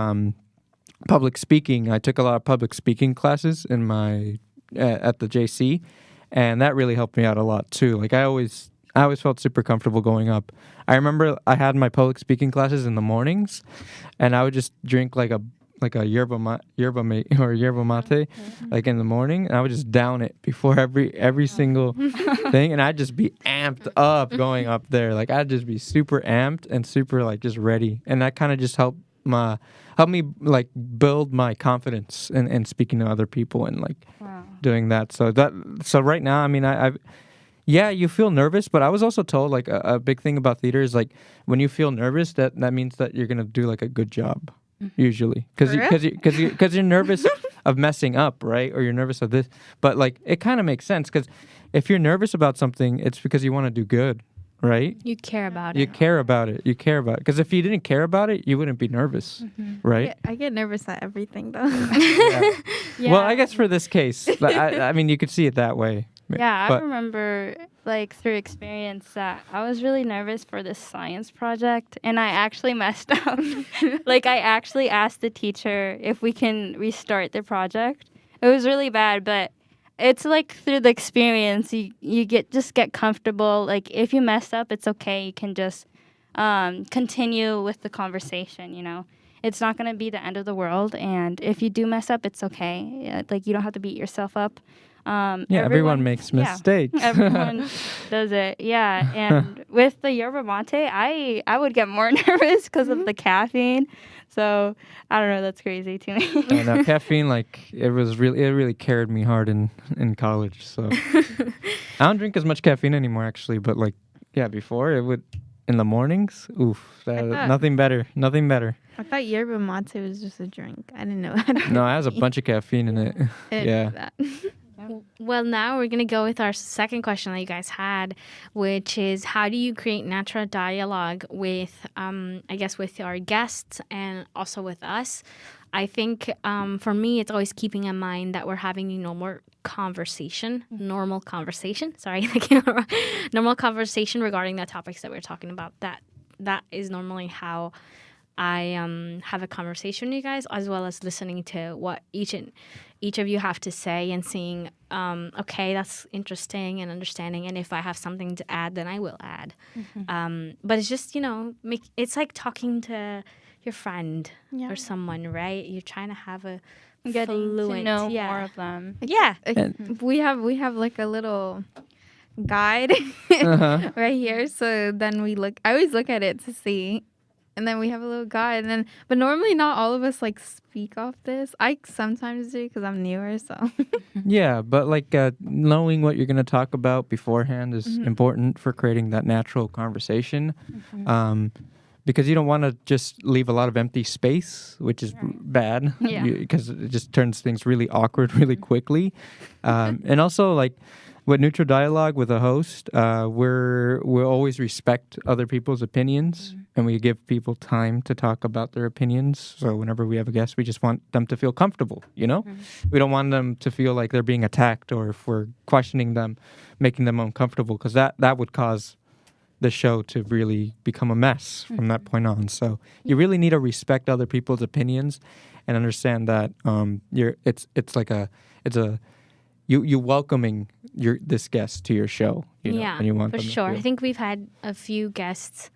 public speaking, I took a lot of public speaking classes in my at the JC, and that really helped me out a lot too. Like I always felt super comfortable going up. I remember I had my public speaking classes in the mornings, and I would just drink like a yerba mate, like in the morning, and I would just down it before every single thing, and I'd just be amped up going up there. Like I'd just be super amped and super like just ready, and that kind of just helped me like build my confidence in speaking to other people and like doing that. So right now, I mean, yeah, you feel nervous, but I was also told like a big thing about theater is like when you feel nervous, that means that you're gonna do like a good job. Usually, because you're nervous of messing up, right? Or you're nervous of this, but like it kind of makes sense, because if you're nervous about something, it's because you want to do good, right? You care about it. You care about it. Because if you didn't care about it, you wouldn't be nervous, right? I get nervous at everything though. Yeah. Well, I guess for this case, I mean, you could see it that way. Yeah, But- I remember like through experience that I was really nervous for this science project, and I actually messed up. Like I actually asked the teacher if we can restart the project. It was really bad, but it's like through the experience you get comfortable. Like if you mess up, it's okay. You can just continue with the conversation, you know. It's not going to be the end of the world, and if you do mess up, it's okay. Yeah, like you don't have to beat yourself up. Everyone makes mistakes. Everyone does it. Yeah. And with the yerba mate, I would get more nervous because of the caffeine. So I don't know. That's crazy to me. And caffeine, like it really carried me hard in college. So I don't drink as much caffeine anymore, actually. But like, yeah, before it would in the mornings. Oof, nothing better. I thought yerba mate was just a drink. I didn't know that. No, it has a bunch of caffeine in it. Yeah. Well, now we're going to go with our second question that you guys had, which is how do you create natural dialogue with, I guess, with our guests and also with us? I think for me, it's always keeping in mind that we're having a normal conversation regarding the topics that we're talking about. That is normally how I have a conversation with you guys, as well as listening to what each of you have to say and seeing, okay, that's interesting, and understanding. And if I have something to add, then I will add. But it's just, it's like talking to your friend or someone, right? You're trying to have a Getting fluent, to know more of them. Yeah. We have like a little guide right here. So then I always look at it to see. And then we have a little guide, but normally not all of us like speak off this. I sometimes do because I'm newer, so. Yeah, but like knowing what you're going to talk about beforehand is important for creating that natural conversation, because you don't want to just leave a lot of empty space, which is bad, because it just turns things really awkward really quickly, and also like. With neutral dialogue with a host, we'll always respect other people's opinions, and we give people time to talk about their opinions. So whenever we have a guest, we just want them to feel comfortable, you know? We don't want them to feel like they're being attacked, or if we're questioning them, making them uncomfortable, because that would cause the show to really become a mess from that point on. So you really need to respect other people's opinions and understand that you welcoming this guest to your show, and you want for them to sure. feel. I think we've had a few guests,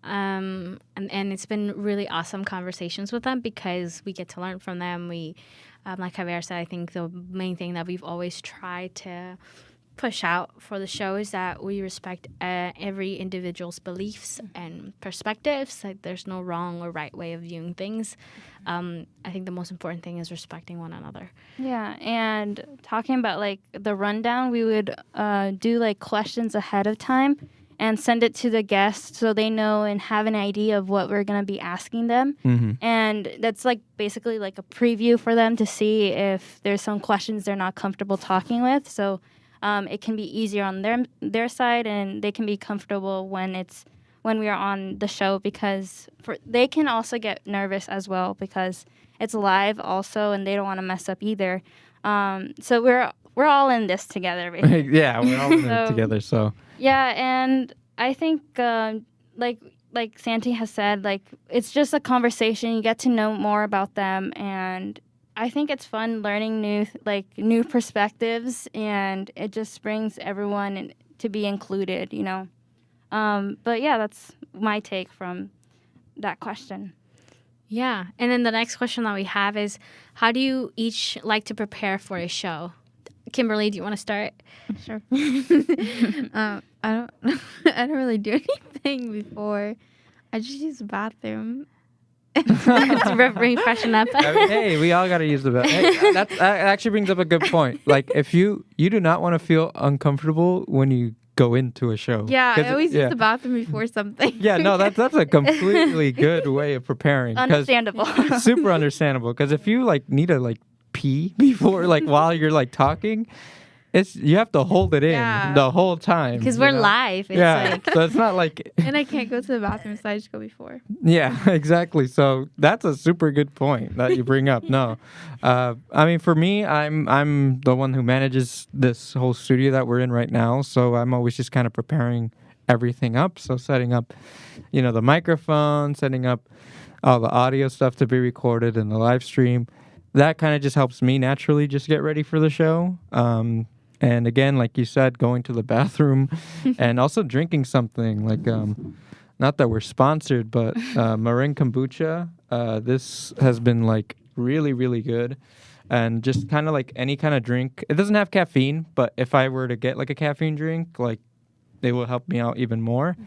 and it's been really awesome conversations with them because we get to learn from them. We, like Javier said, I think the main thing that we've always tried to push out for the show is that we respect every individual's beliefs and perspectives. Like, there's no wrong or right way of viewing things. I think the most important thing is respecting one another. Yeah, and talking about like the rundown, we would do like questions ahead of time and send it to the guests so they know and have an idea of what we're going to be asking them. And that's like basically like a preview for them to see if there's some questions they're not comfortable talking with. So it can be easier on their side, and they can be comfortable when we are on the show, because they can also get nervous as well because it's live also, and they don't want to mess up either. So we're all in this together, basically. Yeah, we're all in it together. So yeah, and I think like Santi has said, like it's just a conversation. You get to know more about them, and I think it's fun learning new perspectives, and it just brings everyone to be included, you know. But yeah, that's my take from that question. Yeah. And then the next question that we have is, how do you each like to prepare for a show? Kimberly, do you want to start? Sure. I don't really do anything before. I just use the bathroom. To refreshen up. I mean, hey, we all got to use the bathroom. Hey, that actually brings up a good point. Like, if you do not want to feel uncomfortable when you go into a show. Yeah, I always use the bathroom before something. Yeah, no, that's a completely good way of preparing. Understandable. Super understandable. Because if you like need to like pee before, like while you're like talking, you have to hold it in the whole time. Because we're live. It's so it's not like. And I can't go to the bathroom, so I just go before. Yeah, exactly. So that's a super good point that you bring up. No, I mean, for me, I'm the one who manages this whole studio that we're in right now. So I'm always just kind of preparing everything up. So setting up, the microphone, setting up all the audio stuff to be recorded in the live stream. That kind of just helps me naturally just get ready for the show. And again, like you said, going to the bathroom and also drinking something like, not that we're sponsored, but Marin kombucha. This has been like really, really good. And just kind of like any kind of drink. It doesn't have caffeine, but if I were to get like a caffeine drink, like they will help me out even more.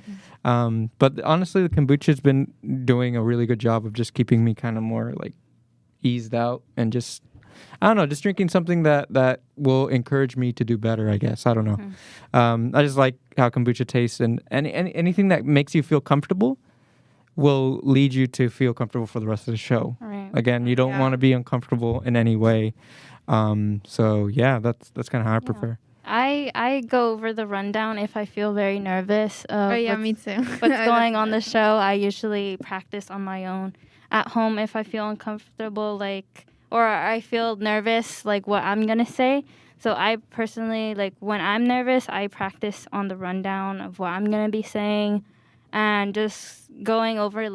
But honestly, the kombucha's been doing a really good job of just keeping me kind of more like eased out and just, I don't know, just drinking something that will encourage me to do better, I guess. I don't know. I just like how kombucha tastes, and anything that makes you feel comfortable will lead you to feel comfortable for the rest of the show. Right. Again, you don't want to be uncomfortable in any way. So yeah, that's kind of how I prepare. I go over the rundown if I feel very nervous. Me too. What's going on the show? I usually practice on my own at home if I feel uncomfortable, or I feel nervous, like what I'm gonna say. So I personally, like when I'm nervous, I practice on the rundown of what I'm gonna be saying, and just going over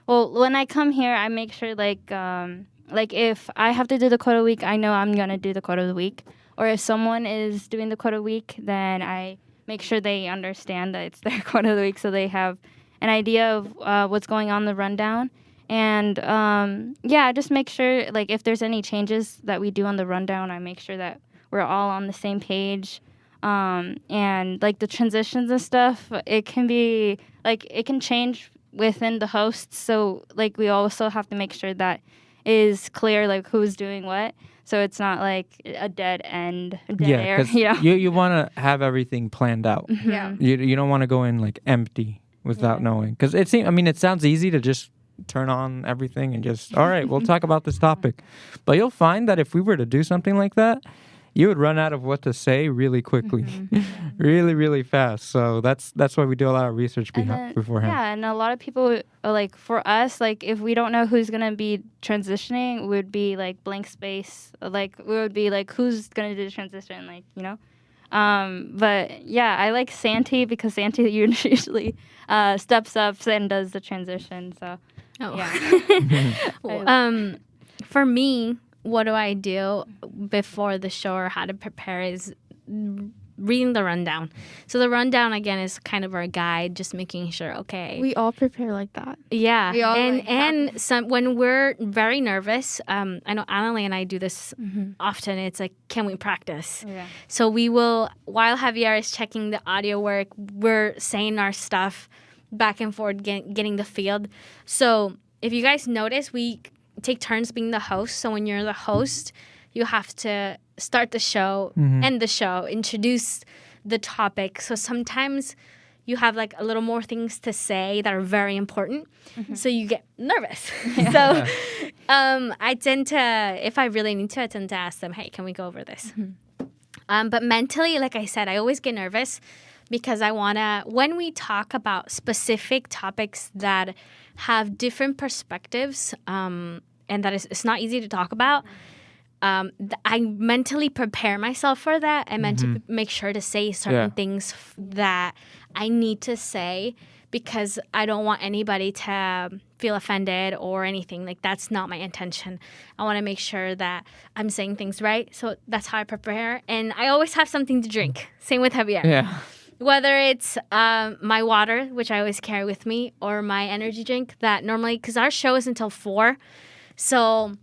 when I come here, I make sure like if I have to do the quote of the week, I know I'm gonna do the quote of the week. Or if someone is doing the quote of the week, then I make sure they understand that it's their quote of the week, so they have an idea of what's going on in the rundown. And I just make sure, like, if there's any changes that we do on the rundown, I make sure that we're all on the same page. And like the transitions and stuff, it can be like it can change within the hosts. So like we also have to make sure that is clear, like who's doing what. So it's not like a dead air. You want to have everything planned out. Yeah. You don't want to go in like empty without knowing, because it sounds easy to just turn on everything and just, all right, we'll talk about this topic. But you'll find that if we were to do something like that, you would run out of what to say really quickly, really, really fast. So that's why we do a lot of research beforehand. Yeah, and a lot of people, like for us, like if we don't know who's going to be transitioning, it would be like blank space. Like we would be like, who's going to do the transition, like, But yeah, I like Santi because Santi usually steps up and does the transition. So yeah. For me, what do I do before the show or how to prepare is reading the rundown. So the rundown again is kind of our guide, just making sure. Okay, We all prepare like that. yeah, We all, and like, and some when we're very nervous, I know Annalie and I do this often. It's like, can we practice? Yeah. So we will, while Javier is checking the audio work, we're saying our stuff back and forth, getting the field. So if you guys notice, we take turns being the host. So when you're the host, you have to start the show, end the show, introduce the topic. So sometimes you have like a little more things to say that are very important. So you get nervous. So I tend to, if I really need to, I tend to ask them, hey, can we go over this? But mentally, like I said, I always get nervous because I want to, when we talk about specific topics that have different perspectives, and that it's not easy to talk about, I mentally prepare myself for that. I meant to make sure to say certain things that I need to say because I don't want anybody to feel offended or anything. Like, that's not my intention. I want to make sure that I'm saying things right. So that's how I prepare. And I always have something to drink. Same with Javier. Yeah. Whether it's my water, which I always carry with me, or my energy drink that normally, because our show is until 4. So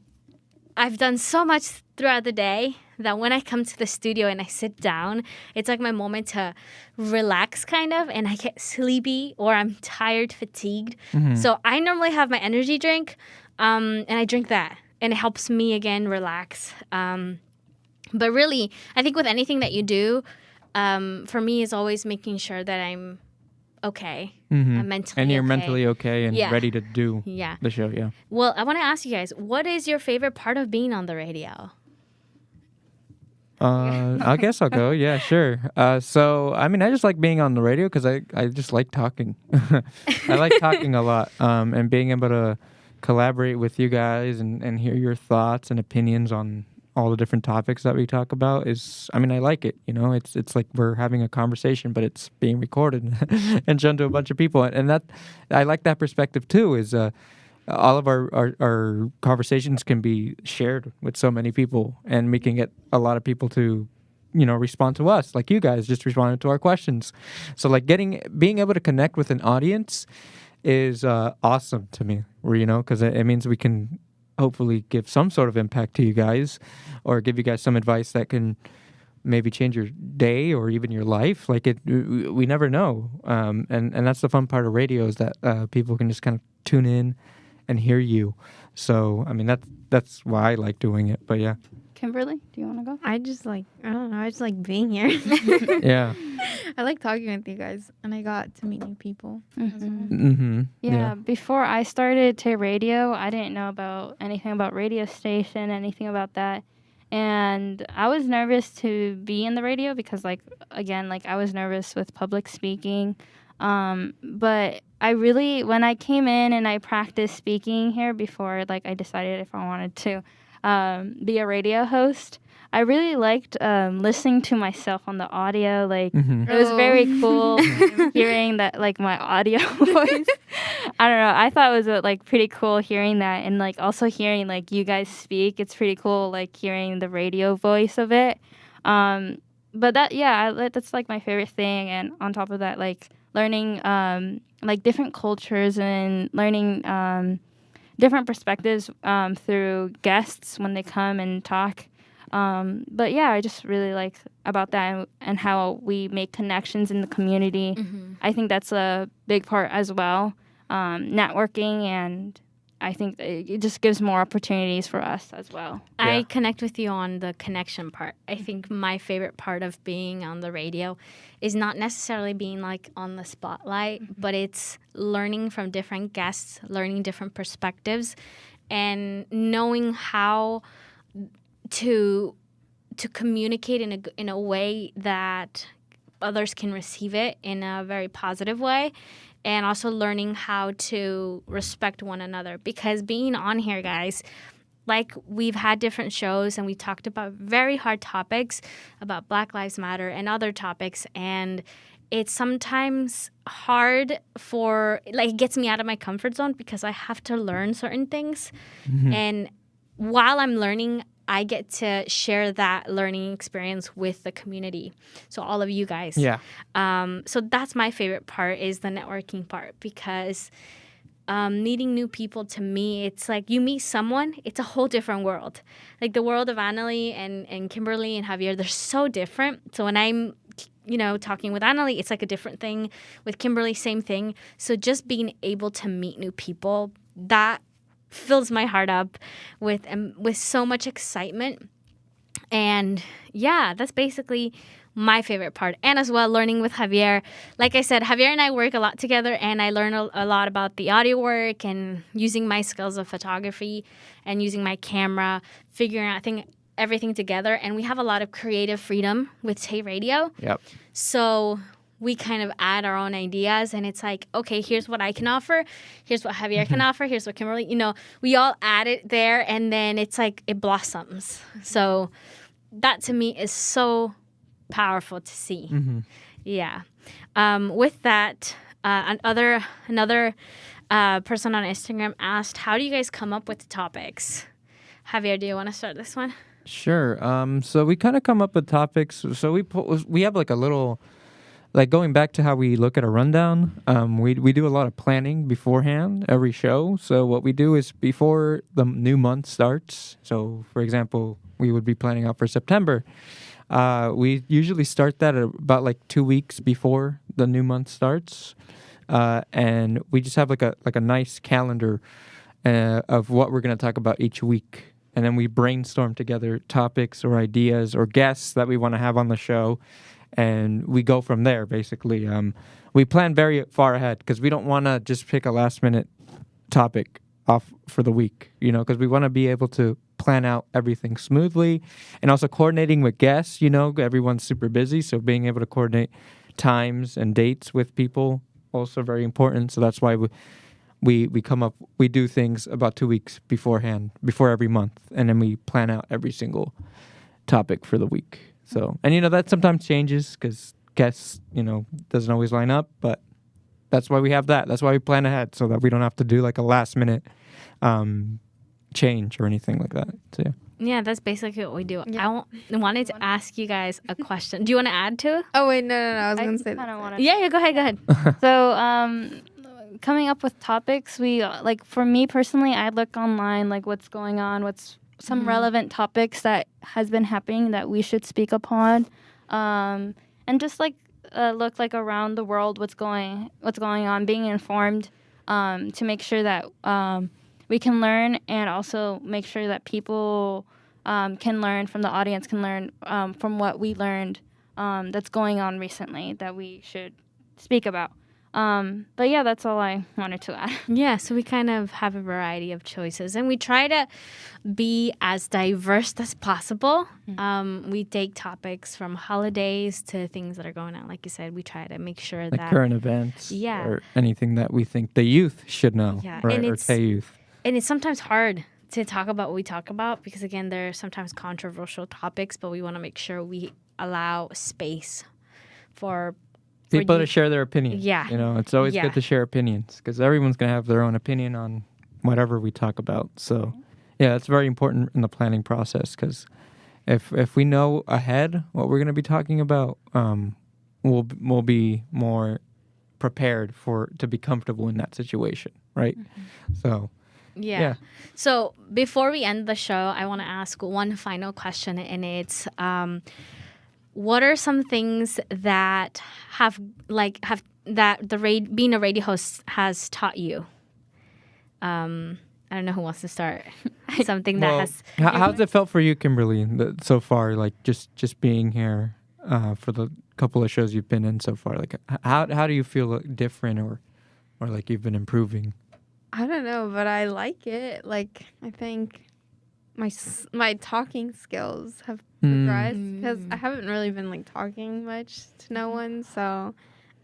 I've done so much throughout the day that when I come to the studio and I sit down, it's like my moment to relax kind of, and I get sleepy or I'm tired, fatigued. So I normally have my energy drink and I drink that, and it helps me again relax. But really, I think with anything that you do, for me is always making sure that I'm okay. I'm mentally And you're okay. mentally okay and ready to do the show. Yeah. Well, I want to ask you guys, what is your favorite part of being on the radio? I guess I'll go. Yeah, sure. So, I mean, I just like being on the radio because I just like talking. I like talking a lot, and being able to collaborate with you guys and hear your thoughts and opinions on all the different topics that we talk about is, I mean, I like it. You know, it's like we're having a conversation, but it's being recorded and shown to a bunch of people. And that, I like that perspective too, is all of our conversations can be shared with so many people, and we can get a lot of people to, you know, respond to us, like you guys just responded to our questions. So like being able to connect with an audience is awesome to me, you know, because it means we can hopefully give some sort of impact to you guys, or give you guys some advice that can maybe change your day or even your life. Like we never know. And that's the fun part of radio, is that people can just kind of tune in and hear you. So, I mean, that's why I like doing it. But yeah. Kimberly, do you want to go? I just like being here. Yeah. I like talking with you guys, and I got to meet new people as well. Mm-hmm. Yeah, before I started TAY Radio, I didn't know about anything about radio station, anything about that. And I was nervous to be in the radio because, like, again, like I was nervous with public speaking. But I really, when I came in and I practiced speaking here before, like I decided if I wanted to be a radio host, I really liked listening to myself on the audio. Like, it was very cool hearing that, like, my audio voice. I don't know. I thought it was like pretty cool hearing that, and like also hearing like you guys speak. It's pretty cool, like hearing the radio voice of it. But that's like my favorite thing. And on top of that, like learning like different cultures and learning different perspectives through guests when they come and talk. But yeah, I just really like about that and how we make connections in the community. I think that's a big part as well. Networking, and I think it just gives more opportunities for us as well. I connect with you on the connection part. I think my favorite part of being on the radio is not necessarily being like on the spotlight, but it's learning from different guests, learning different perspectives, and knowing how to communicate in a way that others can receive it in a very positive way. And also learning how to respect one another. Because being on here, guys, like we've had different shows and we talked about very hard topics about Black Lives Matter and other topics. And it's sometimes hard it gets me out of my comfort zone because I have to learn certain things. And while I'm learning, I get to share that learning experience with the community. So all of you guys. Yeah. So that's my favorite part, is the networking part, because meeting new people, to me, it's like you meet someone, it's a whole different world. Like the world of Annalie and Kimberly and Javier, they're so different. So when I'm talking with Annalie, it's like a different thing. With Kimberly, same thing. So just being able to meet new people, that fills my heart up with so much excitement. And yeah, that's basically my favorite part. And as well, learning with Javier. Like I said, Javier and I work a lot together, and I learn a lot about the audio work and using my skills of photography and using my camera, figuring out everything together. And we have a lot of creative freedom with TAY Radio. Yep. So we kind of add our own ideas, and it's like, okay, here's what I can offer. Here's what Javier can offer. Here's what Kimberly, we all add it there, and then it's like it blossoms. So that to me is so powerful to see. Mm-hmm. Yeah. With that, another person on Instagram asked, how do you guys come up with the topics? Javier, do you want to start this one? Sure. So we kind of come up with topics. So we have like a little, like going back to how we look at a rundown. We do a lot of planning beforehand every show. So what we do is before the new month starts. So for example, we would be planning out for September. We usually start that at about like 2 weeks before the new month starts, and we just have like a nice calendar of what we're going to talk about each week. And then we brainstorm together topics or ideas or guests that we want to have on the show. And we go from there, basically. We plan very far ahead because we don't want to just pick a last-minute topic off for the week, because we want to be able to plan out everything smoothly. And also coordinating with guests, everyone's super busy. So being able to coordinate times and dates with people, also very important. So that's why we do things about 2 weeks beforehand, before every month, and then we plan out every single topic for the week. So, and that sometimes changes because guests, doesn't always line up, but that's why we have that. That's why we plan ahead, so that we don't have to do like a last minute change or anything like that. So yeah, that's basically what we do. Yeah. I wanted to ask you guys a question. Do you want to add to it? Oh wait, no. I was gonna say that. Yeah, go ahead. So, coming up with topics, we for me personally, I look online, like what's going on, what's some relevant topics that has been happening that we should speak upon, and just look around the world what's going on, being informed, to make sure that we can learn, and also make sure that people can learn from the audience, can learn from what we learned that's going on recently that we should speak about. But yeah, that's all I wanted to add. Yeah, so we kind of have a variety of choices, and we try to be as diverse as possible. We take topics from holidays to things that are going on. Like you said, we try to make sure like that current events, or anything that we think the youth should know, right? Or TAY youth. And it's sometimes hard to talk about what we talk about because, again, there are sometimes controversial topics, but we want to make sure we allow space for people to share their opinions. Yeah. It's always good to share opinions because everyone's going to have their own opinion on whatever we talk about. So, yeah, it's very important in the planning process because if we know ahead what we're going to be talking about, we'll be more prepared to be comfortable in that situation, right? So, yeah. So before we end the show, I want to ask one final question, and it's what are some things that being a radio host has taught you? I don't know who wants to start. Something that has. How's it felt for you, Kimberly, so far? Like just being here for the couple of shows you've been in so far. Like how do you feel different or like you've been improving? I don't know, but I like it. Like I think my talking skills have progressed because I haven't really been talking much to no one, so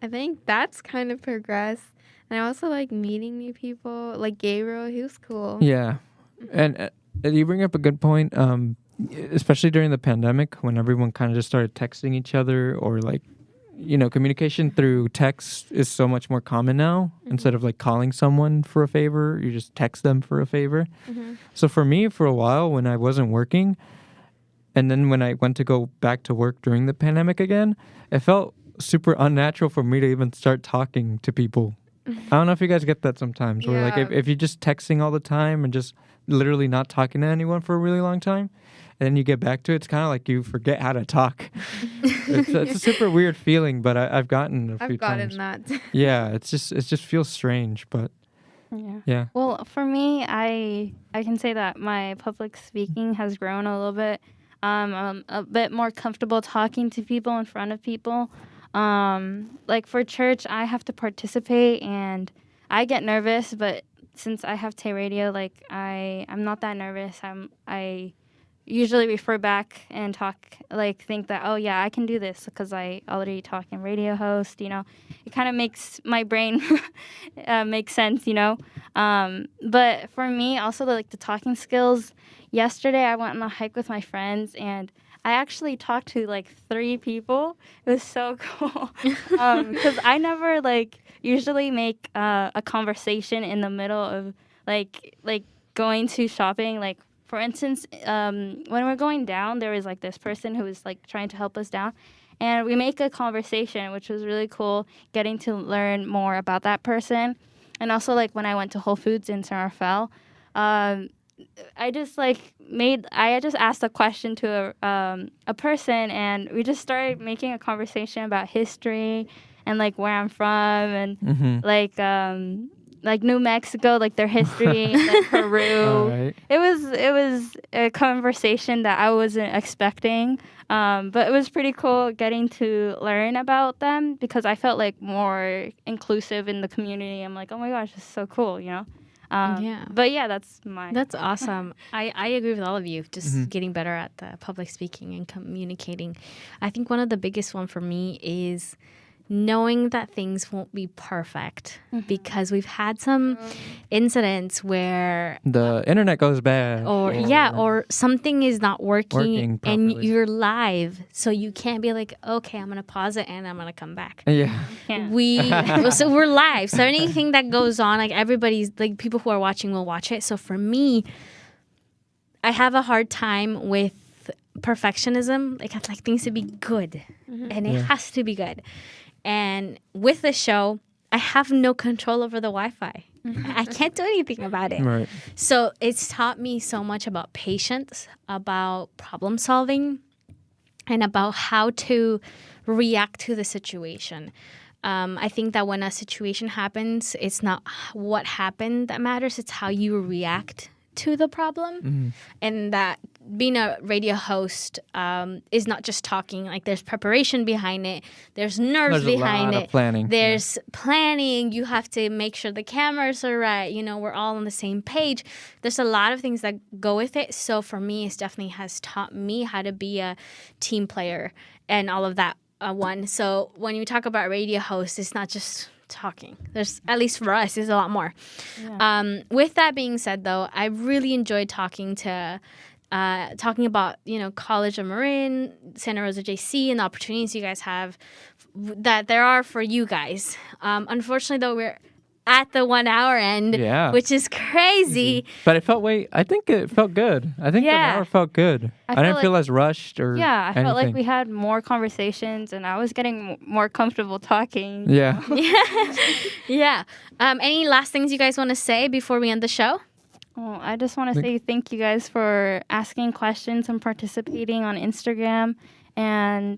I think that's kind of progressed. And I also like meeting new people, like Gabriel. He was cool. Yeah, and you bring up a good point, especially during the pandemic when everyone kind of just started texting each other or communication through text is so much more common now. Instead of like calling someone for a favor, you just text them for a favor. So for me, for a while when I wasn't working, and then when I went to go back to work during the pandemic again, it felt super unnatural for me to even start talking to people. I don't know if you guys get that sometimes, where like if you're just texting all the time and just literally not talking to anyone for a really long time, and then you get back to it, it's kind of like you forget how to talk. It's a super weird feeling, but I've gotten a few times. I've gotten that. Yeah, it just feels strange, but yeah. Well, for me, I can say that my public speaking has grown a little bit. I'm a bit more comfortable talking to people in front of people. Like for church, I have to participate and I get nervous, but since I have TAY Radio, like I'm not that nervous. I usually refer back and talk, like think that, oh yeah, I can do this because I already talk in radio host, It kind of makes my brain make sense, But for me, also the talking skills. Yesterday, I went on a hike with my friends, and I actually talked to 3 people. It was so cool because I never usually make a conversation in the middle of like going to shopping. Like for instance, when we're going down, there was this person who was trying to help us down, and we make a conversation, which was really cool. Getting to learn more about that person, and also when I went to Whole Foods in San Rafael. I just asked a question to a person, and we just started making a conversation about history and where I'm from and New Mexico, their history, Peru. Right. It was a conversation that I wasn't expecting, but it was pretty cool getting to learn about them because I felt more inclusive in the community. I'm like, oh my gosh, this is so cool, But yeah, that's awesome. I agree with all of you. Just getting better at the public speaking and communicating. I think one of the biggest one for me is knowing that things won't be perfect because we've had some incidents where the internet goes bad or something is not working and properly. you're live, so you can't be like, okay, I'm gonna pause it and I'm gonna come back. So we're live, so anything that goes on, everybody's people who are watching will watch it. So for me, I have a hard time with perfectionism. I'd like things to be good and it has to be good. And with the show, I have no control over the Wi-Fi. I can't do anything about it. Right. So it's taught me so much about patience, about problem solving, and about how to react to the situation. I think that when a situation happens, it's not what happened that matters. It's how you react to the problem. And that being a radio host is not just talking. There's preparation behind it. There's nerves behind it. Planning. There's planning. You have to make sure the cameras are right. We're all on the same page. There's a lot of things that go with it. So for me, it definitely has taught me how to be a team player and all of that. So when you talk about radio host, it's not just talking. There's, at least for us, there's a lot more. With that being said, though, I really enjoyed talking about college of Marin, Santa Rosa JC, and the opportunities you guys have that there are for you guys. Unfortunately, though, we're at the 1 hour end, which is crazy. But I think it felt good. I think the hour felt good. I didn't feel as rushed or I anything. felt like we had more conversations and I was getting more comfortable talking. Yeah. Any last things you guys want to say before we end the show? Well, I just want to say thank you guys for asking questions and participating on Instagram and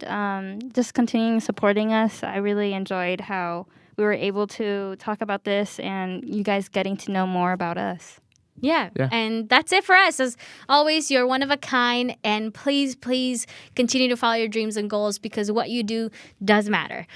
just continuing supporting us. I really enjoyed how we were able to talk about this and you guys getting to know more about us. Yeah. And that's it for us. As always, you're one of a kind. And please, please continue to follow your dreams and goals because what you do does matter.